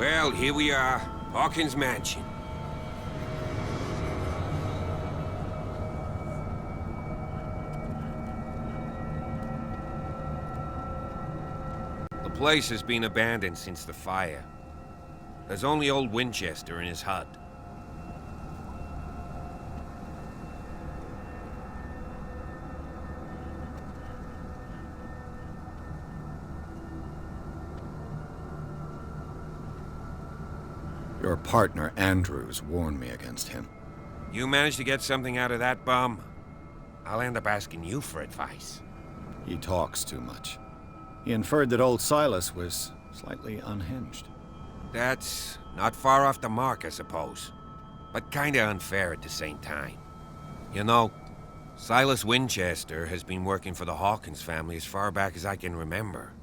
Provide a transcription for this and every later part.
Well, here we are. Hawkins' mansion. The place has been abandoned since the fire. There's only old Winchester in his hut. Your partner, Andrews, warned me against him. You managed to get something out of that bum? I'll end up asking you for advice. He talks too much. He inferred that old Silas was slightly unhinged. That's not far off the mark, I suppose. But kinda unfair at the same time. You know, Silas Winchester has been working for the Hawkins family as far back as I can remember.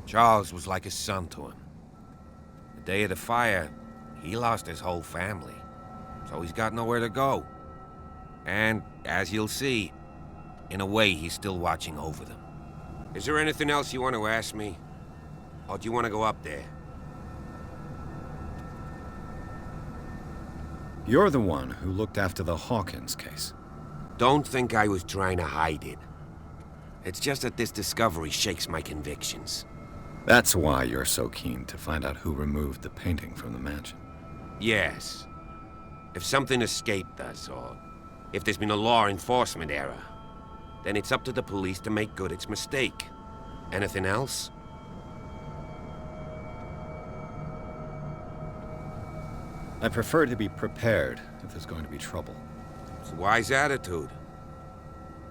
Charles was like a son to him. The day of the fire, he lost his whole family, so he's got nowhere to go. And, as you'll see, in a way, he's still watching over them. Is there anything else you want to ask me? Or do you want to go up there? You're the one who looked after the Hawkins case. Don't think I was trying to hide it. It's just that this discovery shakes my convictions. That's why you're so keen to find out who removed the painting from the mansion. Yes. If something escaped us, or if there's been a law enforcement error, then it's up to the police to make good its mistake. Anything else? I prefer to be prepared if there's going to be trouble. It's a wise attitude.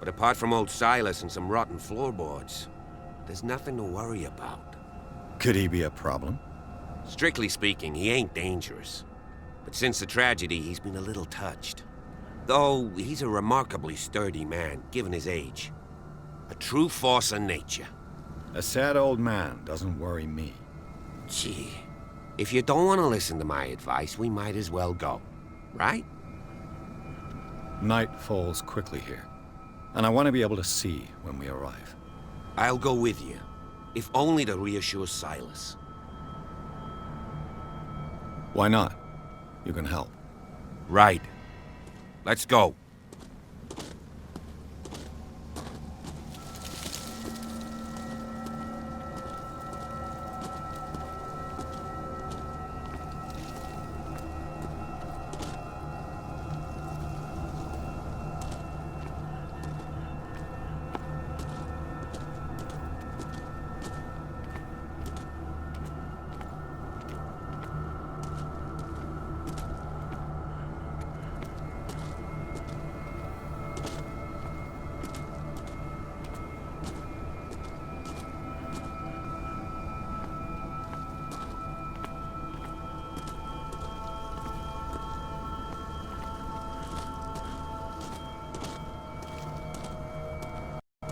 But apart from old Silas and some rotten floorboards, there's nothing to worry about. Could he be a problem? Strictly speaking, he ain't dangerous. But since the tragedy, he's been a little touched. Though he's a remarkably sturdy man, given his age. A true force of nature. A sad old man doesn't worry me. Gee, if you don't want to listen to my advice, we might as well go. Right? Night falls quickly here, and I want to be able to see when we arrive. I'll go with you, if only to reassure Silas. Why not? You can help. Right. Let's go.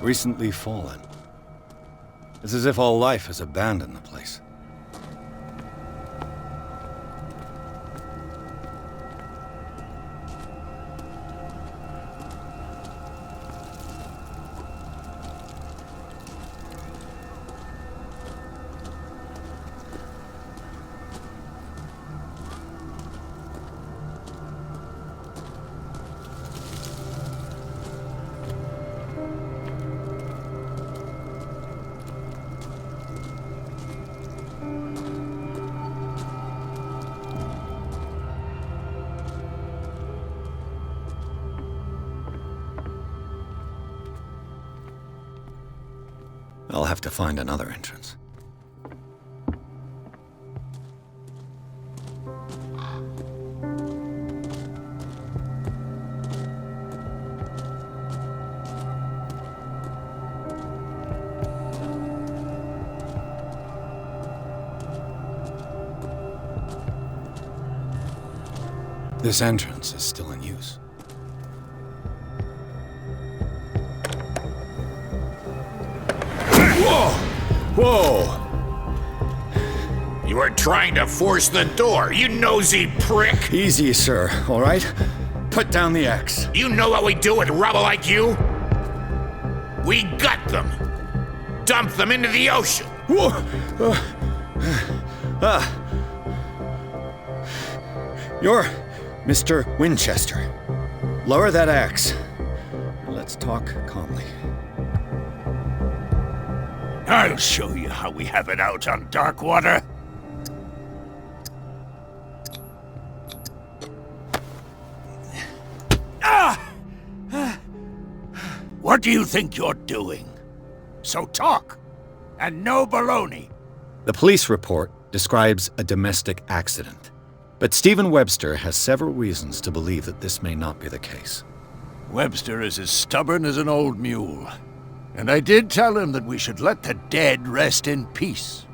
Recently fallen. It's as if all life has abandoned the place. I'll have to find another entrance. This entrance is still in use. Whoa! You were trying to force the door, you nosy prick! Easy, sir, all right? Put down the axe. You know what we do with rubble like you? We gut them. Dump them into the ocean. Whoa! You're Mr. Winchester. Lower that axe. Let's talk calmly. I'll show you how we have it out on Darkwater. What do you think you're doing? So talk, and no baloney. The police report describes a domestic accident, but Stephen Webster has several reasons to believe that this may not be the case. Webster is as stubborn as an old mule, and I did tell him that we should let the dead rest in peace.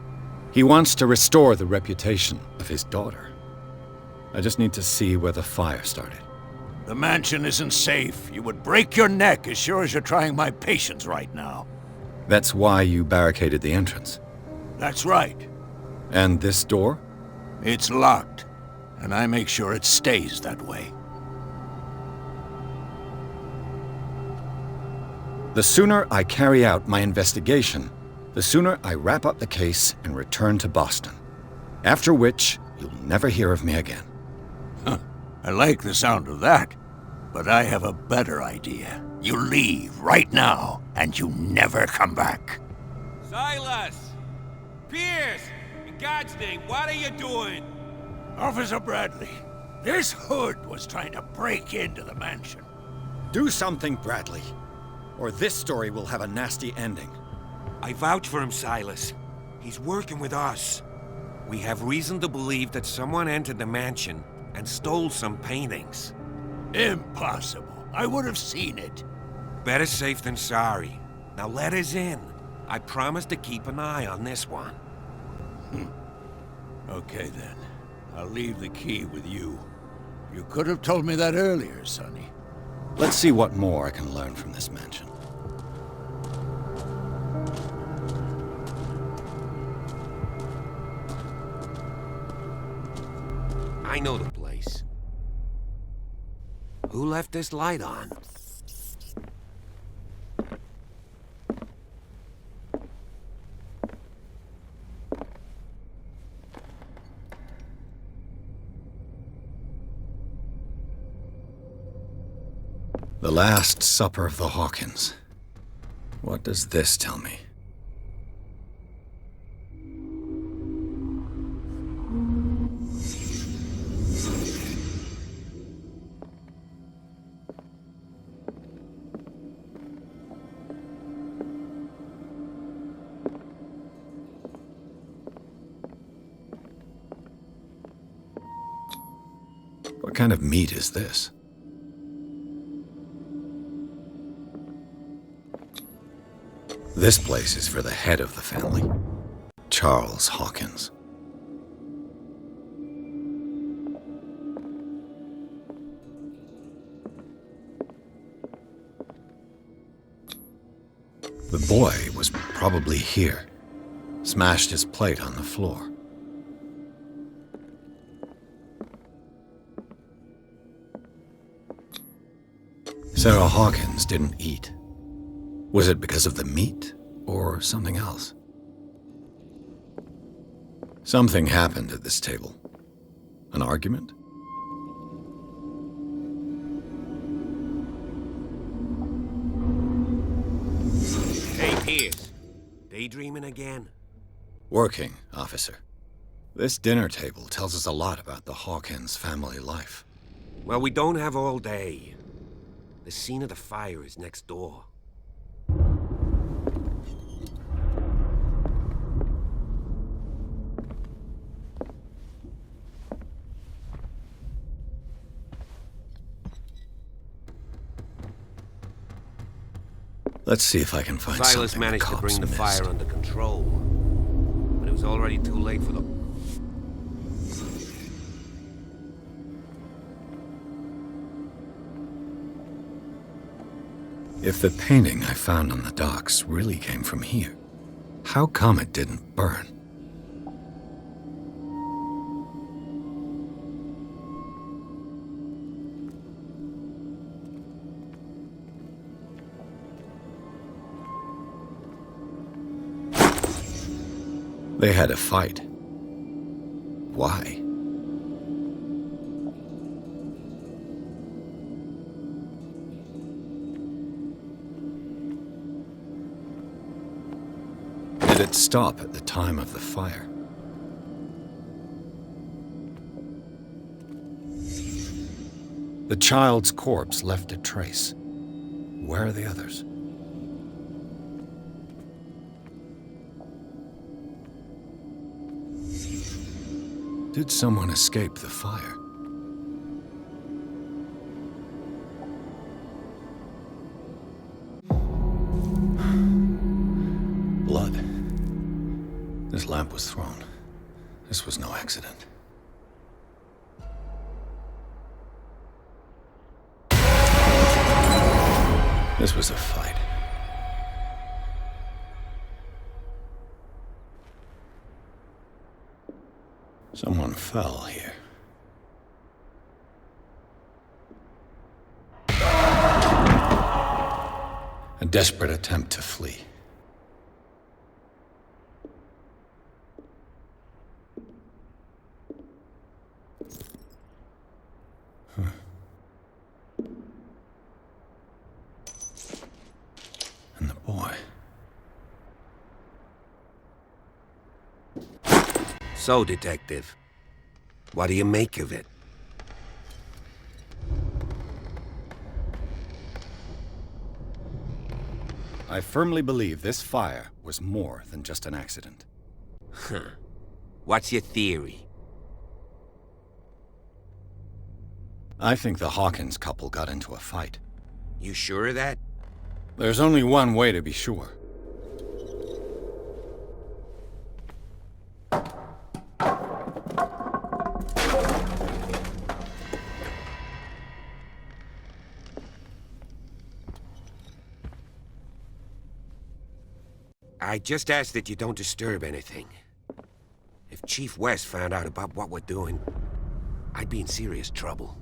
He wants to restore the reputation of his daughter. I just need to see where the fire started. The mansion isn't safe. You would break your neck as sure as you're trying my patience right now. That's why you barricaded the entrance. That's right. And this door? It's locked, and I make sure it stays that way. The sooner I carry out my investigation, the sooner I wrap up the case and return to Boston. After which, you'll never hear of me again. I like the sound of that, but I have a better idea. You leave right now, and you never come back. Silas! Pierce! In God's name, what are you doing? Officer Bradley, this hood was trying to break into the mansion. Do something, Bradley, or this story will have a nasty ending. I vouch for him, Silas. He's working with us. We have reason to believe that someone entered the mansion and stole some paintings. Impossible. I would have seen it. Better safe than sorry. Now let us in. I promise to keep an eye on this one. Okay then. I'll leave the key with you. You could have told me that earlier, Sonny. Let's see what more I can learn from this mansion. I know the place. Who left this light on? The Last Supper of the Hawkins. What does this tell me? What kind of meat is this? This place is for the head of the family, Charles Hawkins. The boy was probably here, smashed his plate on the floor. Sarah Hawkins didn't eat. Was it because of the meat, or something else? Something happened at this table. An argument? Hey, Pierce. Daydreaming again? Working, officer. This dinner table tells us a lot about the Hawkins family life. Well, we don't have all day. The scene of the fire is next door. Let's see if I can find Silas something managed the to cops bring the missed. fire under control, but it was already too late for the... If the painting I found on the docks really came from here, how come it didn't burn? They had a fight. Why? it stop at the time of the fire? The child's corpse left a trace. Where are the others? Did someone escape the fire? Blood. This lamp was thrown. This was no accident. This was a fight. Someone fell here. A desperate attempt to flee. And the boy. So, Detective, what do you make of it? I firmly believe this fire was more than just an accident. Huh. What's your theory? I think the Hawkins couple got into a fight. You sure of that? There's only one way to be sure. I just ask that you don't disturb anything. If Chief West found out about what we're doing, I'd be in serious trouble.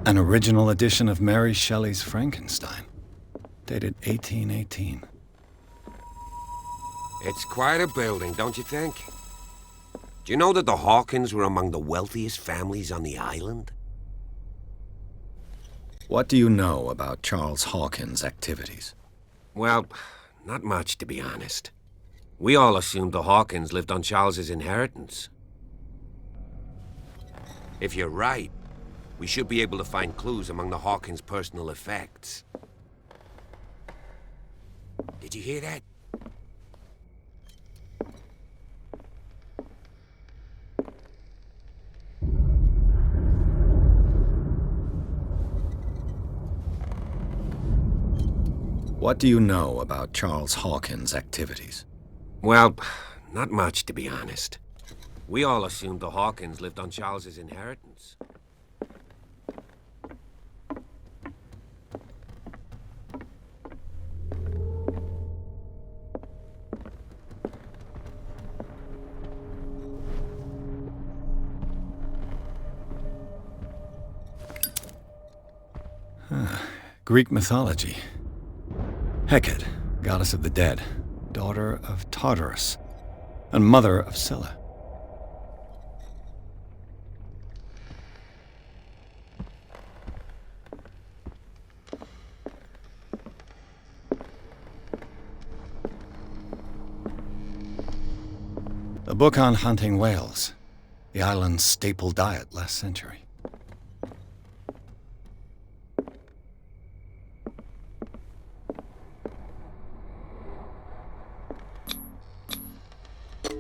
An original edition of Mary Shelley's Frankenstein, dated 1818. It's quite a building, don't you think? Do you know that the Hawkins were among the wealthiest families on the island? What do you know about Charles Hawkins' activities? Well, not much, to be honest. We all assumed the Hawkins lived on Charles's inheritance. If you're right, we should be able to find clues among the Hawkins' personal effects. Did you hear that? What do you know about Charles Hawkins' activities? Well, not much, to be honest. We all assumed the Hawkins lived on Charles's inheritance. Greek mythology. Hecate, goddess of the dead, daughter of Tartarus, and mother of Scylla. A book on hunting whales, the island's staple diet last century.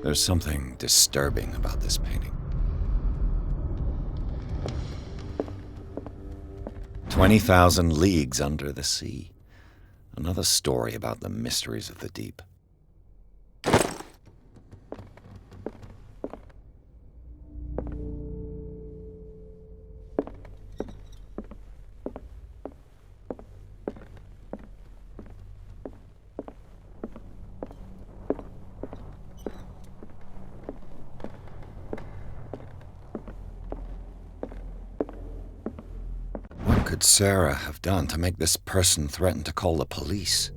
There's something disturbing about this painting. 20,000 leagues under the sea. Another story about the mysteries of the deep. could Sarah have done to make this person threaten to call the police?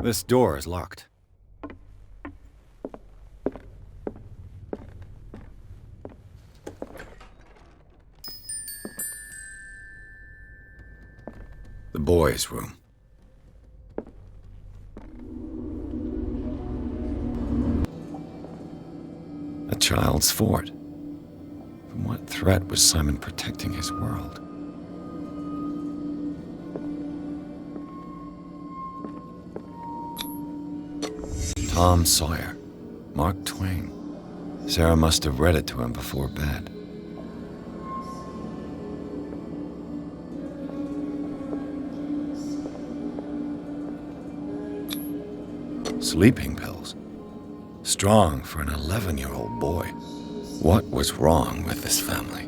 This door is locked. The boys' room. A child's fort. From what threat was Simon protecting his world? Tom Sawyer, Mark Twain. Sarah must have read it to him before bed. Sleeping pills. Strong for an 11-year-old boy. What was wrong with this family?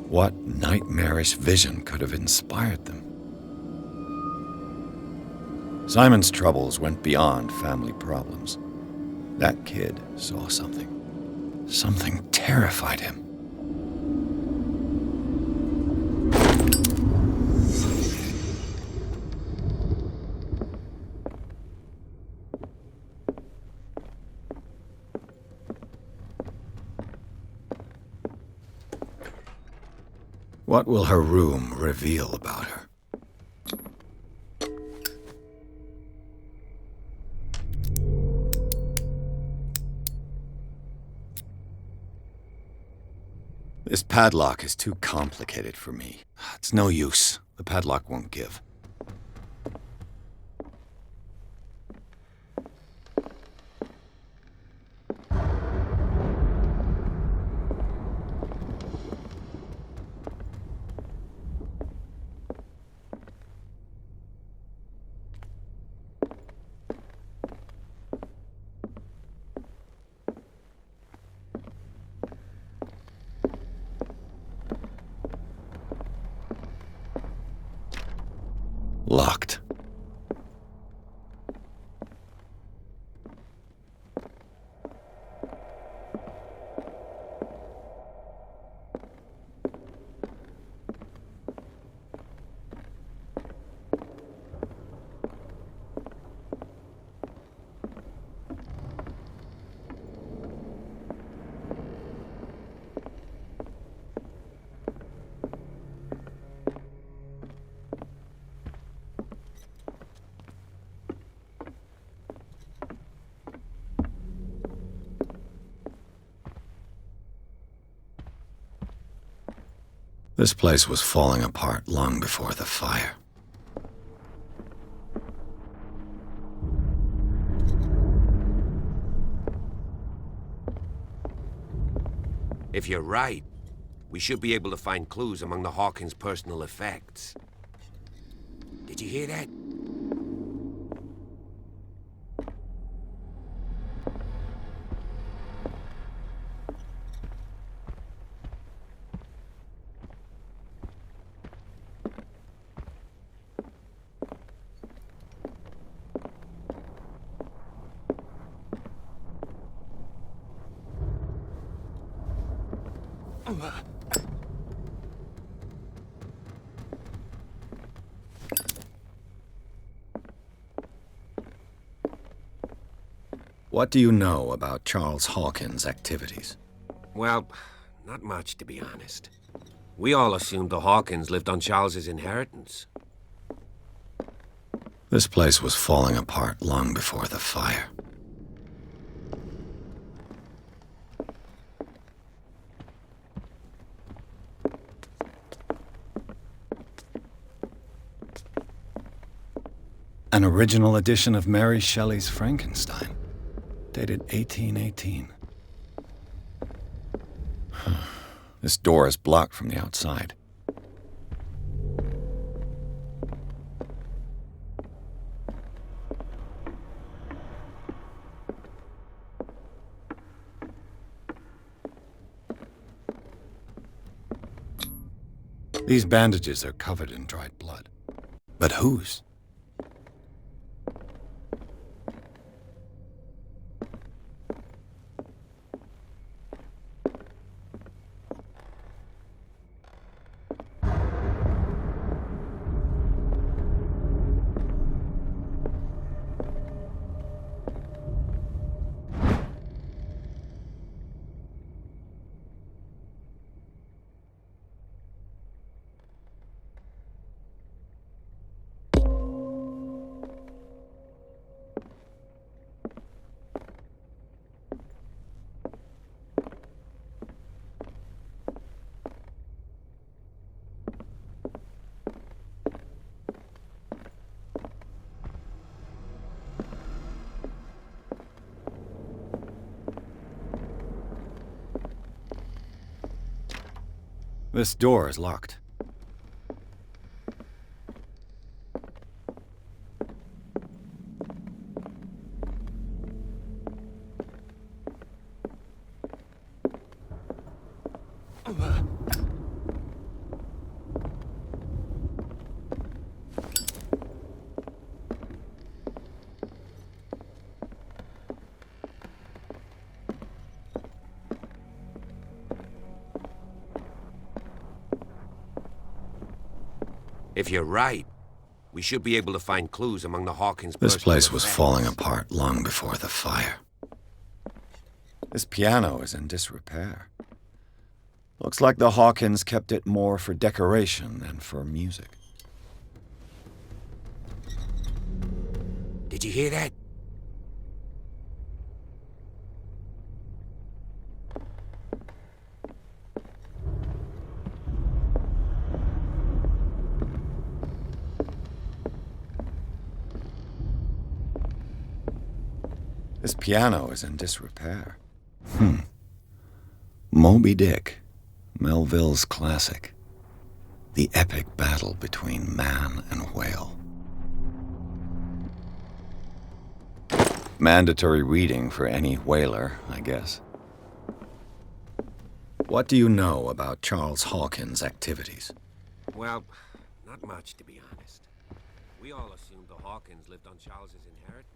What nightmarish vision could have inspired them? Simon's troubles went beyond family problems. That kid saw something. Something terrified him. What will her room reveal about her? This padlock is too complicated for me. It's no use. The padlock won't give. Locked. This place was falling apart long before the fire. If you're right, we should be able to find clues among the Hawkins' personal effects. Did you hear that? What do you know about Charles Hawkins' activities? Well, not much, to be honest. We all assumed the Hawkins lived on Charles's inheritance. This place was falling apart long before the fire. An original edition of Mary Shelley's Frankenstein, dated 1818. This door is blocked from the outside. These bandages are covered in dried blood. But whose? This door is locked. If you're right, we should be able to find clues among the Hawkins' This personal place was effects. falling apart long before the fire. This piano is in disrepair. Looks like the Hawkins kept it more for decoration than for music. Did you hear that? This piano is in disrepair. Moby Dick, Melville's classic. The epic battle between man and whale. Mandatory reading for any whaler, I guess. What do you know about Charles Hawkins' activities? Well, not much, to be honest. We all assumed the Hawkins lived on Charles's inheritance.